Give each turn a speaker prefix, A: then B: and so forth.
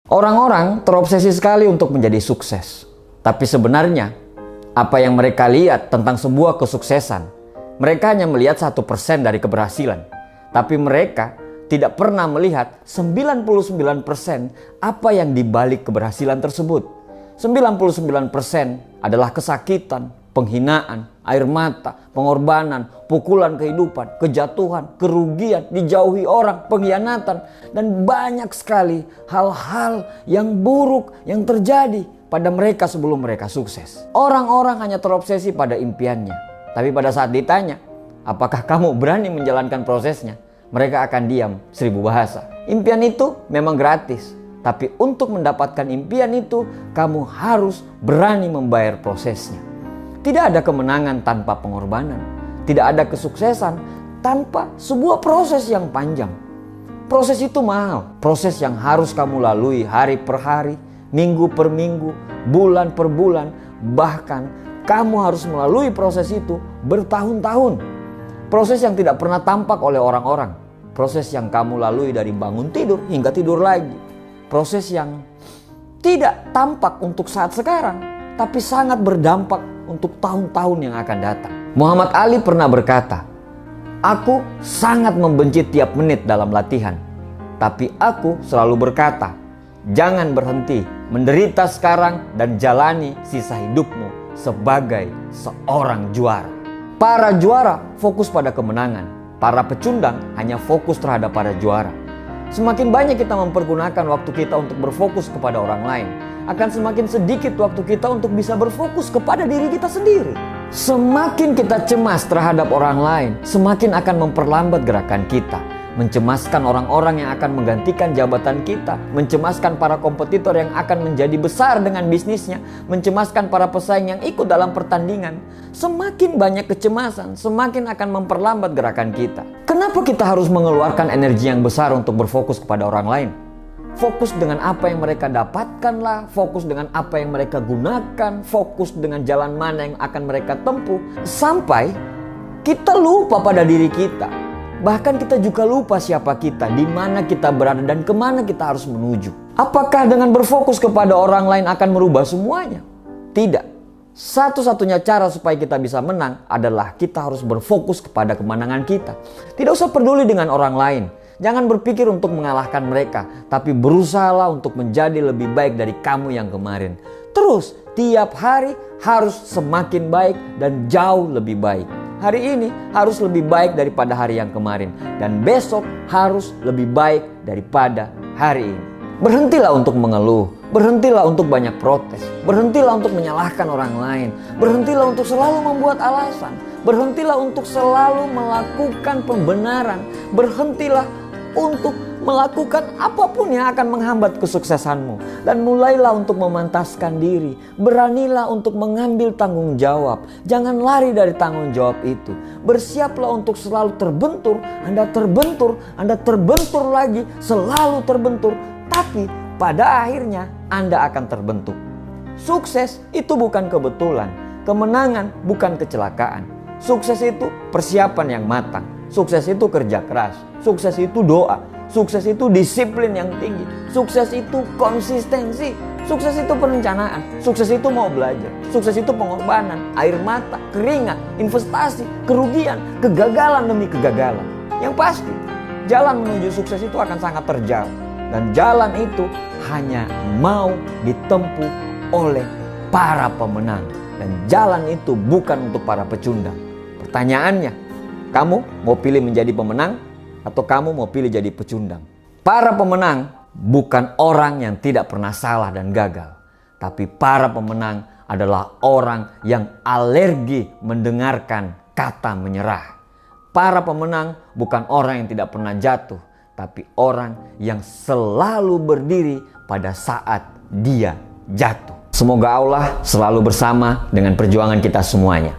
A: Orang-orang terobsesi sekali untuk menjadi sukses. Tapi sebenarnya, apa yang mereka lihat tentang sebuah kesuksesan, mereka hanya melihat 1% dari keberhasilan. Tapi mereka tidak pernah melihat 99% apa yang dibalik keberhasilan tersebut. 99% adalah kesakitan, penghinaan, air mata, pengorbanan, pukulan kehidupan, kejatuhan, kerugian, dijauhi orang, pengkhianatan, dan banyak sekali hal-hal yang buruk yang terjadi pada mereka sebelum mereka sukses. Orang-orang hanya terobsesi pada impiannya, tapi pada saat ditanya, apakah kamu berani menjalankan prosesnya? Mereka akan diam 1000 bahasa. Impian itu memang gratis, tapi untuk mendapatkan impian itu, kamu harus berani membayar prosesnya. Tidak ada kemenangan tanpa pengorbanan. Tidak ada kesuksesan tanpa sebuah proses yang panjang. Proses itu mahal. Proses yang harus kamu lalui hari per hari, minggu per minggu, bulan per bulan. Bahkan kamu harus melalui proses itu bertahun-tahun. Proses yang tidak pernah tampak oleh orang-orang. Proses yang kamu lalui dari bangun tidur hingga tidur lagi. Proses yang tidak tampak untuk saat sekarang, tapi sangat berdampak untuk tahun-tahun yang akan datang. Muhammad Ali pernah berkata, "Aku sangat membenci tiap menit dalam latihan. Tapi aku selalu berkata, jangan berhenti menderita sekarang dan jalani sisa hidupmu sebagai seorang juara." Para juara fokus pada kemenangan. Para pecundang hanya fokus terhadap para juara. Semakin banyak kita mempergunakan waktu kita untuk berfokus kepada orang lain, akan semakin sedikit waktu kita untuk bisa berfokus kepada diri kita sendiri. Semakin kita cemas terhadap orang lain, semakin akan memperlambat gerakan kita. Mencemaskan orang-orang yang akan menggantikan jabatan kita, mencemaskan para kompetitor yang akan menjadi besar dengan bisnisnya, mencemaskan para pesaing yang ikut dalam pertandingan. Semakin banyak kecemasan, semakin akan memperlambat gerakan kita. Kenapa kita harus mengeluarkan energi yang besar untuk berfokus kepada orang lain? Fokus dengan apa yang mereka dapatkanlah, fokus dengan apa yang mereka gunakan, fokus dengan jalan mana yang akan mereka tempuh, sampai kita lupa pada diri kita. Bahkan kita juga lupa siapa kita, di mana kita berada, dan kemana kita harus menuju. Apakah dengan berfokus kepada orang lain akan merubah semuanya? Tidak. Satu-satunya cara supaya kita bisa menang adalah kita harus berfokus kepada kemenangan kita. Tidak usah peduli dengan orang lain. Jangan berpikir untuk mengalahkan mereka, tapi berusahalah untuk menjadi lebih baik dari kamu yang kemarin. Terus, tiap hari harus semakin baik dan jauh lebih baik. Hari ini harus lebih baik daripada hari yang kemarin. Dan besok harus lebih baik daripada hari ini. Berhentilah untuk mengeluh. Berhentilah untuk banyak protes. Berhentilah untuk menyalahkan orang lain. Berhentilah untuk selalu membuat alasan. Berhentilah untuk selalu melakukan pembenaran. Berhentilah untuk melakukan apapun yang akan menghambat kesuksesanmu. Dan mulailah untuk memantaskan diri. Beranilah untuk mengambil tanggung jawab. Jangan lari dari tanggung jawab itu. Bersiaplah untuk selalu terbentur. Anda terbentur lagi, selalu terbentur. Tapi pada akhirnya Anda akan terbentuk. Sukses itu bukan kebetulan. Kemenangan bukan kecelakaan. Sukses itu persiapan yang matang. Sukses itu kerja keras. Sukses itu doa. Sukses itu disiplin yang tinggi. Sukses itu konsistensi. Sukses itu perencanaan. Sukses itu mau belajar. Sukses itu pengorbanan, air mata, keringat, investasi, kerugian, kegagalan demi kegagalan. Yang pasti, jalan menuju sukses itu akan sangat terjal. Dan jalan itu hanya mau ditempuh oleh para pemenang. Dan jalan itu bukan untuk para pecundang. Pertanyaannya, kamu mau pilih menjadi pemenang atau kamu mau pilih jadi pecundang? Para pemenang bukan orang yang tidak pernah salah dan gagal. Tapi para pemenang adalah orang yang alergi mendengarkan kata menyerah. Para pemenang bukan orang yang tidak pernah jatuh, tapi orang yang selalu berdiri pada saat dia jatuh. Semoga Allah selalu bersama dengan perjuangan kita semuanya.